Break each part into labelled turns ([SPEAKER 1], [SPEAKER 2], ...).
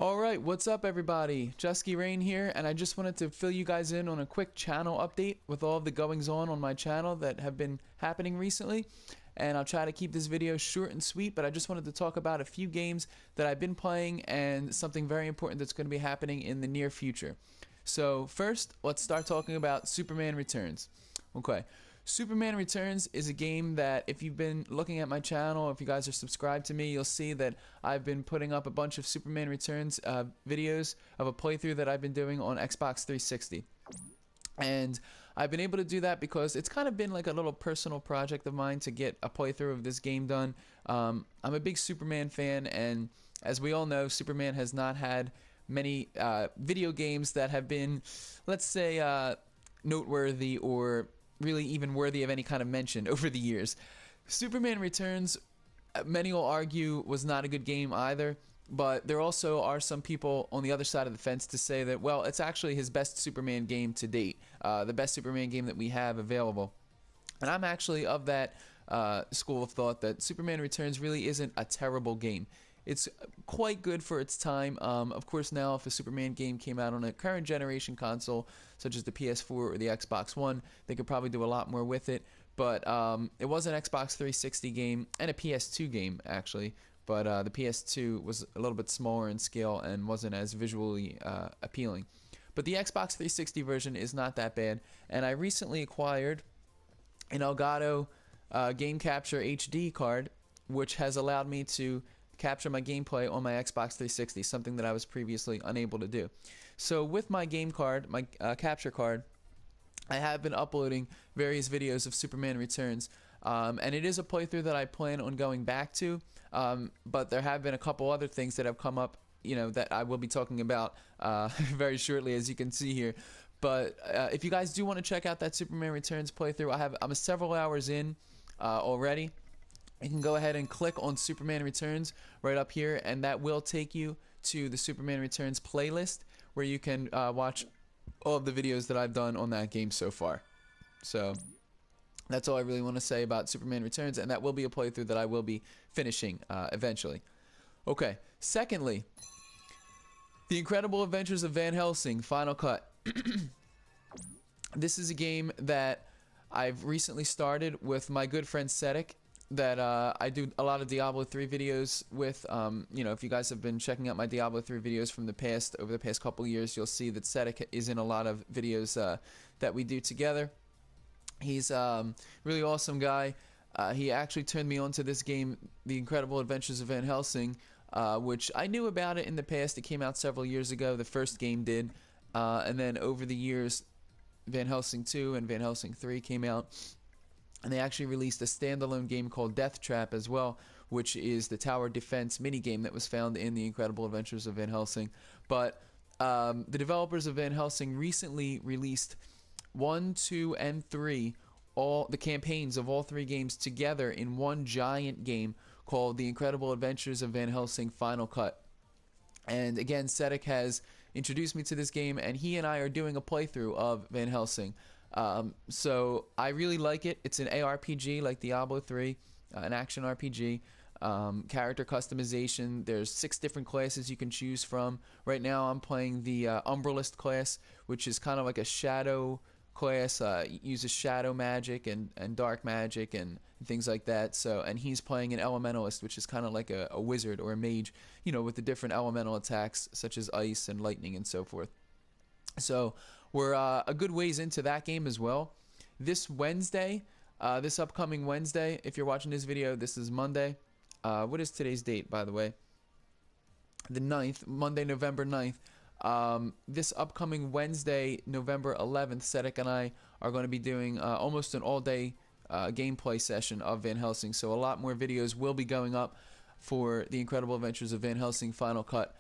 [SPEAKER 1] Alright, what's up everybody? JuskiReign here, and I just wanted to fill you guys in on a quick channel update with all of the goings on my channel that have been happening recently. And I'll try to keep this video short and sweet, but I just wanted to talk about a few games that I've been playing and something very important that's going to be happening in the near future. So first, let's start talking about Superman Returns. Okay. Superman Returns is a game that if you've been looking at my channel, if you guys are subscribed to me, you'll see that I've been putting up a bunch of Superman Returns videos of a playthrough that I've been doing on Xbox 360. And I've been able to do that because it's kind of been like a little personal project of mine to get a playthrough of this game done. I'm a big Superman fan, and as we all know, Superman has not had many video games that have been, let's say, noteworthy or really even worthy of any kind of mention over the years. Superman Returns, many will argue, was not a good game either, but there also are some people on the other side of the fence to say that, well, it's actually his best Superman game to date, the best Superman game that we have available. And I'm actually of that school of thought that Superman Returns really isn't a terrible game. It's quite good for its time. Of course, now if a Superman game came out on a current generation console, such as the PS4 or the Xbox One, they could probably do a lot more with it. But it was an Xbox 360 game and a PS2 game, actually. But the PS2 was a little bit smaller in scale and wasn't as visually appealing. But the Xbox 360 version is not that bad. And I recently acquired an Elgato Game Capture HD card, which has allowed me to capture my gameplay on my Xbox 360, something that I was previously unable to do. So with my game card, my capture card, I have been uploading various videos of Superman Returns, and it is a playthrough that I plan on going back to, but there have been a couple other things that have come up, you know, that I will be talking about very shortly, as you can see here. But if you guys do want to check out that Superman Returns playthrough, I'm several hours in already. You can go ahead and click on Superman Returns right up here, and that will take you to the Superman Returns playlist where you can watch all of the videos that I've done on that game so far. So that's all I really want to say about Superman Returns, and that will be a playthrough that I will be finishing eventually. Okay, secondly, The Incredible Adventures of Van Helsing Final Cut. This is a game that I've recently started with my good friend Cedric, that I do a lot of Diablo 3 videos with. You know, if you guys have been checking out my Diablo 3 videos from the past, over the past couple years, you'll see that Cedric is in a lot of videos that we do together. He's really awesome guy. He actually turned me on to this game, The Incredible Adventures of Van Helsing, which I knew about it in the past. It came out several years ago. The first game did. And then over the years, Van Helsing 2 and Van Helsing 3 came out. And they actually released a standalone game called Death Trap as well, which is the tower defense minigame that was found in The Incredible Adventures of Van Helsing. But the developers of Van Helsing recently released 1, 2, and 3, all the campaigns of all 3 games together in one giant game called The Incredible Adventures of Van Helsing Final Cut. And again, Cedric has introduced me to this game, and he and I are doing a playthrough of Van Helsing. So I really like it. It's an ARPG like Diablo 3, an action RPG, character customization. There's 6 different classes you can choose from. Right now I'm playing the Umbralist class, which is kind of like a shadow class. Uses shadow magic and dark magic and things like that. So, and he's playing an Elementalist, which is kind of like a wizard or a mage, you know, with the different elemental attacks such as ice and lightning and so forth. So we're a good ways into that game as well. This Wednesday, this upcoming Wednesday, if you're watching this video, this is Monday. What is today's date, by the way? The 9th, Monday, November 9th. This upcoming Wednesday, November 11th, Cedric and I are going to be doing almost an all-day gameplay session of Van Helsing. So a lot more videos will be going up for The Incredible Adventures of Van Helsing Final Cut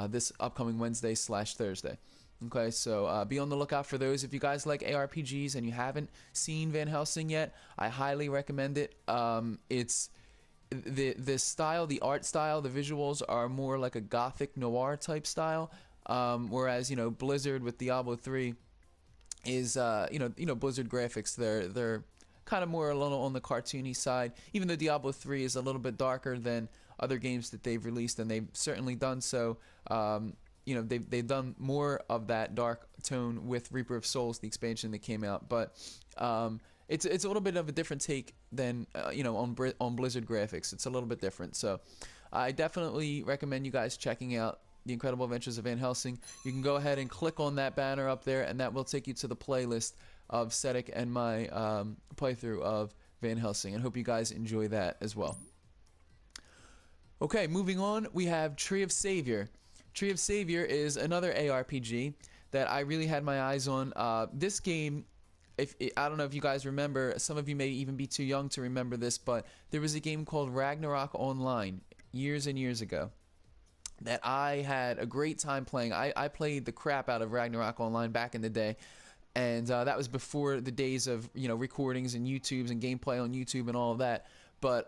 [SPEAKER 1] this upcoming Wednesday/Thursday. Okay, so be on the lookout for those. If you guys like ARPGs and you haven't seen Van Helsing yet, I highly recommend it. It's the style, the art style, the visuals are more like a gothic noir type style, whereas, you know, Blizzard with Diablo 3 is you know Blizzard graphics. They're kind of more a little on the cartoony side, even though Diablo 3 is a little bit darker than other games that they've released, and they've certainly done so. You know, they've done more of that dark tone with Reaper of Souls, the expansion that came out, but it's a little bit of a different take than you know, on Blizzard graphics. It's a little bit different. So I definitely recommend you guys checking out The Incredible Adventures of Van Helsing. You can go ahead and click on that banner up there, and that will take you to the playlist of Sedek and my playthrough of Van Helsing, and hope you guys enjoy that as well. Okay, moving on, we have Tree of Savior. Tree of Savior is another ARPG that I really had my eyes on. This game, I don't know if you guys remember, some of you may even be too young to remember this, but there was a game called Ragnarok Online years and years ago that I had a great time playing. I played the crap out of Ragnarok Online back in the day, and that was before the days of, you know, recordings and YouTubes and gameplay on YouTube and all of that. But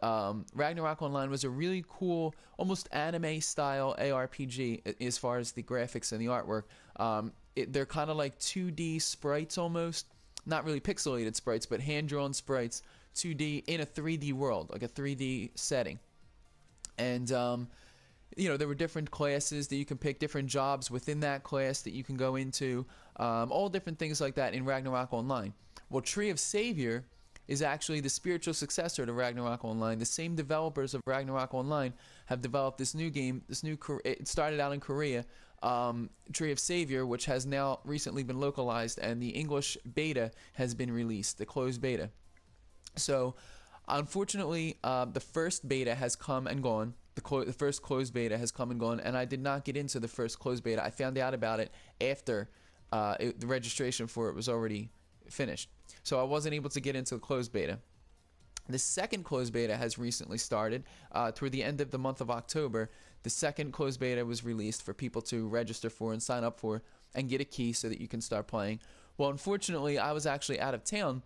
[SPEAKER 1] Ragnarok Online was a really cool, almost anime-style ARPG as far as the graphics and the artwork. They're kind of like 2D sprites almost. Not really pixelated sprites, but hand-drawn sprites, 2D in a 3D world, like a 3D setting. And, you know, there were different classes that you can pick, different jobs within that class that you can go into, all different things like that in Ragnarok Online. Well, Tree of Savior is actually the spiritual successor to Ragnarok Online. The same developers of Ragnarok Online have developed this new game. It started out in Korea, Tree of Savior, which has now recently been localized, and the English beta has been released, the closed beta. So, unfortunately, the first beta has come and gone. The first closed beta has come and gone, and I did not get into the first closed beta. I found out about it after the registration for it was already finished. So I wasn't able to get into the closed beta. The second closed beta has recently started. Toward the end of the month of October, the second closed beta was released for people to register for and sign up for and get a key so that you can start playing. Well, unfortunately, I was actually out of town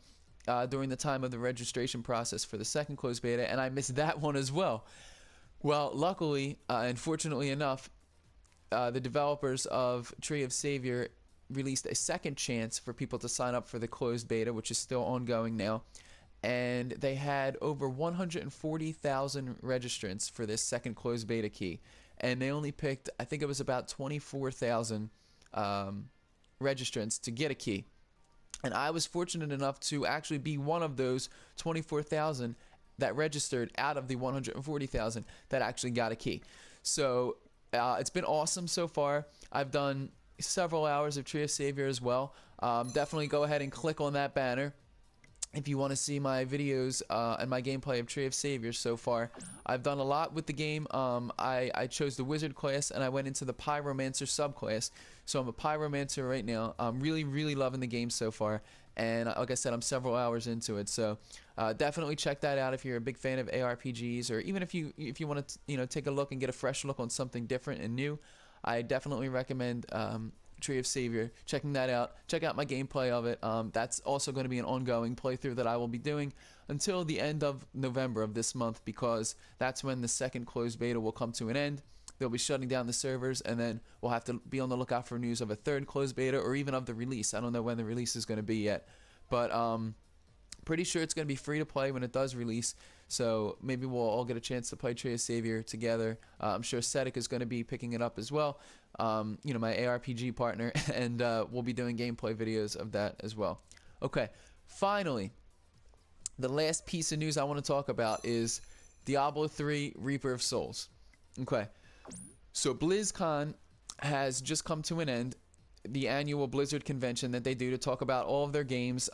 [SPEAKER 1] during the time of the registration process for the second closed beta, and I missed that one as well. Well, luckily, and fortunately enough, the developers of Tree of Savior released a second chance for people to sign up for the closed beta, which is still ongoing now, and they had over 140,000 registrants for this second closed beta key, and they only picked, I think it was about 24,000 registrants to get a key. And I was fortunate enough to actually be one of those 24,000 that registered out of the 140,000 that actually got a key. So it's been awesome so far. I've done several hours of Tree of Savior as well. Definitely go ahead and click on that banner if you want to see my videos and my gameplay of Tree of Savior so far. I've done a lot with the game. I chose the Wizard class, and I went into the Pyromancer subclass. So I'm a Pyromancer right now. I'm really loving the game so far, and like I said, I'm several hours into it. So definitely check that out if you're a big fan of ARPGs, or even if you want to, you know, take a look and get a fresh look on something different and new. I definitely recommend Tree of Savior, checking that out. Check out my gameplay of it. That's also going to be an ongoing playthrough that I will be doing until the end of November of this month, because that's when the second closed beta will come to an end. They'll be shutting down the servers, and then we'll have to be on the lookout for news of a third closed beta, or even of the release. I don't know when the release is going to be yet, but pretty sure it's going to be free to play when it does release. So maybe we'll all get a chance to play Tree of Savior together. I'm sure Sedek is going to be picking it up as well, you know, my ARPG partner, and we'll be doing gameplay videos of that as well. Okay, finally, the last piece of news I want to talk about is Diablo 3 Reaper of Souls. Okay, so BlizzCon has just come to an end, the annual Blizzard convention that they do to talk about all of their games,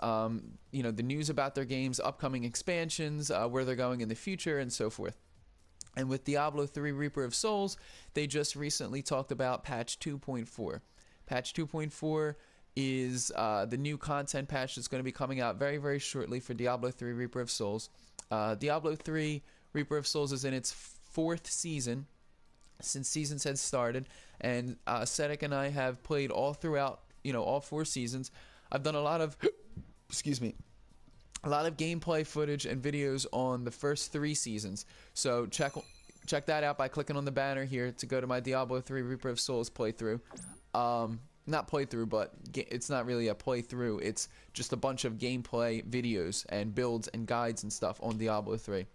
[SPEAKER 1] you know, the news about their games, upcoming expansions, where they're going in the future, and so forth. And with Diablo 3 Reaper of Souls, they just recently talked about patch 2.4. Patch 2.4 is the new content patch that's going to be coming out very shortly for Diablo 3 Reaper of Souls. Diablo 3 Reaper of Souls is in its 4th season since seasons had started, and Sedek and I have played all throughout, you know, all 4 seasons. I've done a lot of excuse me, a lot of gameplay footage and videos on the first 3 seasons, so check that out by clicking on the banner here to go to my Diablo 3 Reaper of Souls playthrough. Not playthrough, but it's not really a playthrough, it's just a bunch of gameplay videos and builds and guides and stuff on Diablo 3,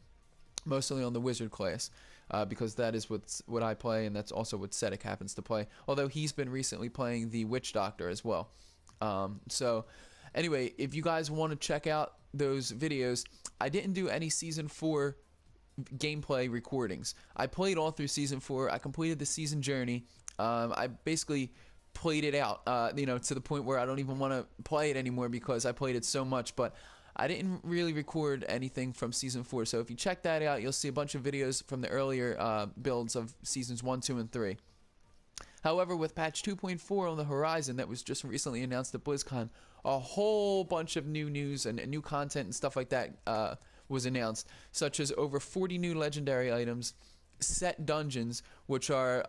[SPEAKER 1] mostly on the Wizard class. because that is what I play, and that's also what Sedek happens to play. Although he's been recently playing the Witch Doctor as well. So anyway, if you guys want to check out those videos, I didn't do any Season 4 gameplay recordings. I played all through Season 4. I completed the season journey. I basically played it out, to the point where I don't even want to play it anymore because I played it so much. But I didn't really record anything from Season 4. So if you check that out, you'll see a bunch of videos from the earlier builds of Seasons 1, 2, and 3. However, with patch 2.4 on the horizon that was just recently announced at BlizzCon, a whole bunch of new news and new content and stuff like that was announced, such as over 40 new legendary items, set dungeons, which are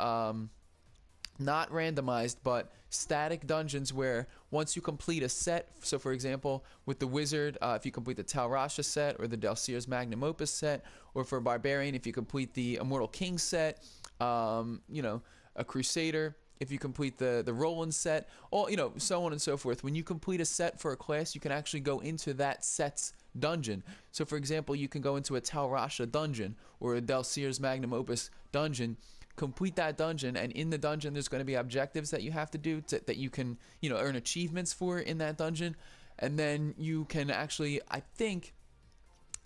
[SPEAKER 1] not randomized but static dungeons where once you complete a set, so for example with the wizard, if you complete the Tal Rasha set or the Delcyr's Magnum Opus set, or for barbarian if you complete the Immortal King set, a crusader if you complete the Roland set, all so on and so forth. When you complete a set for a class, you can actually go into that set's dungeon. So for example, you can go into a Tal Rasha dungeon or a Delcyr's Magnum Opus dungeon, complete that dungeon, and in the dungeon there's going to be objectives that you have to do that you can earn achievements for in that dungeon, and then you can actually, I think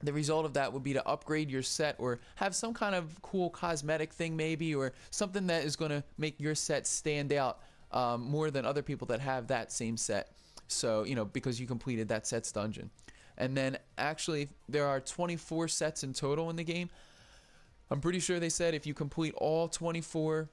[SPEAKER 1] the result of that would be to upgrade your set or have some kind of cool cosmetic thing maybe, or something that is going to make your set stand out more than other people that have that same set. So because you completed that set's dungeon. And then actually there are 24 sets in total in the game. I'm pretty sure they said if you complete all 24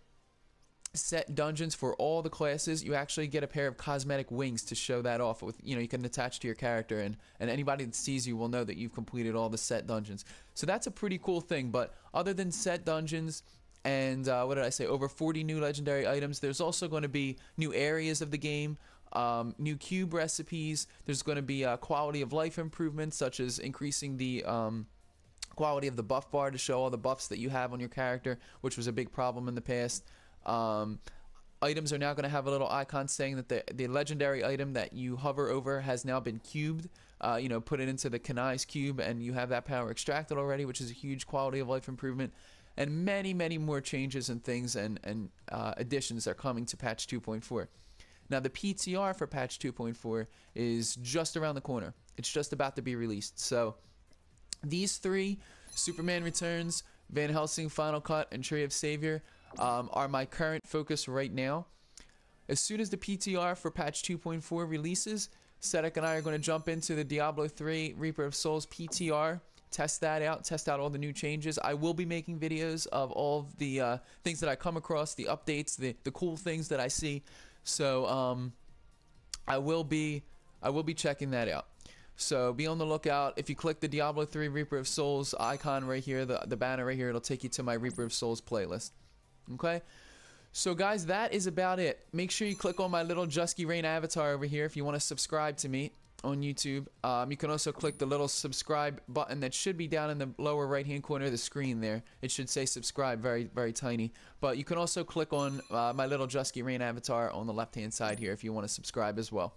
[SPEAKER 1] set dungeons for all the classes, you actually get a pair of cosmetic wings to show that off with. You can attach to your character, and anybody that sees you will know that you've completed all the set dungeons. So that's a pretty cool thing. But other than set dungeons and what did I say, over 40 new legendary items, there's also going to be new areas of the game, new cube recipes. There's going to be quality of life improvements, such as increasing the quality of the buff bar to show all the buffs that you have on your character, which was a big problem in the past. Items are now going to have a little icon saying that the legendary item that you hover over has now been cubed. Put it into the Kanai's cube and you have that power extracted already, which is a huge quality of life improvement. And many, many more changes and things and additions are coming to patch 2.4. Now the PTR for patch 2.4 is just around the corner. It's just about to be released. So these three, Superman Returns, Van Helsing Final Cut, and Tree of Savior, are my current focus right now. As soon as the PTR for patch 2.4 releases, Sedek and I are going to jump into the Diablo 3 Reaper of Souls PTR, test that out, test out all the new changes. I will be making videos of all of the things that I come across, the updates, the cool things that I see. So I will be checking that out. So be on the lookout. If you click the Diablo 3 Reaper of Souls icon right here, the banner right here, it'll take you to my Reaper of Souls playlist. Okay, so guys, that is about it. Make sure you click on my little JuskiReign avatar over here if you want to subscribe to me on YouTube. You can also click the little subscribe button that should be down in the lower right hand corner of the screen there. It should say subscribe, very, very tiny. But you can also click on my little JuskiReign avatar on the left hand side here if you want to subscribe as well.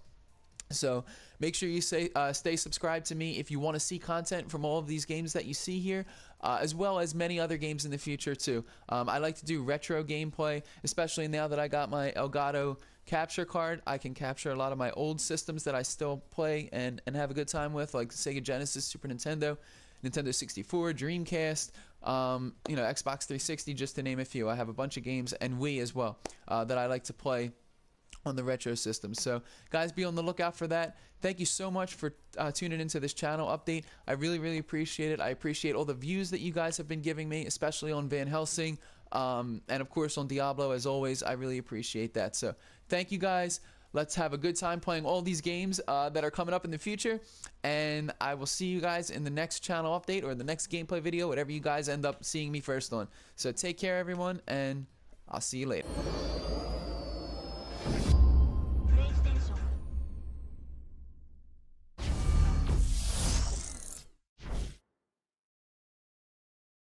[SPEAKER 1] So make sure you stay subscribed to me if you want to see content from all of these games that you see here, as well as many other games in the future too. I like to do retro gameplay, especially now that I got my Elgato capture card. I can capture a lot of my old systems that I still play and have a good time with, like Sega Genesis, Super Nintendo, Nintendo 64, Dreamcast, Xbox 360, just to name a few. I have a bunch of games, and Wii as well, that I like to play on the retro system. So guys, be on the lookout for that. Thank you so much for tuning into this channel update. I really, really appreciate it. I appreciate all the views that you guys have been giving me, especially on Van Helsing, and of course on Diablo. As always, I really appreciate that. So thank you guys. Let's have a good time playing all these games that are coming up in the future, and I will see you guys in the next channel update or the next gameplay video, whatever you guys end up seeing me first on. So take care everyone, and I'll see you later.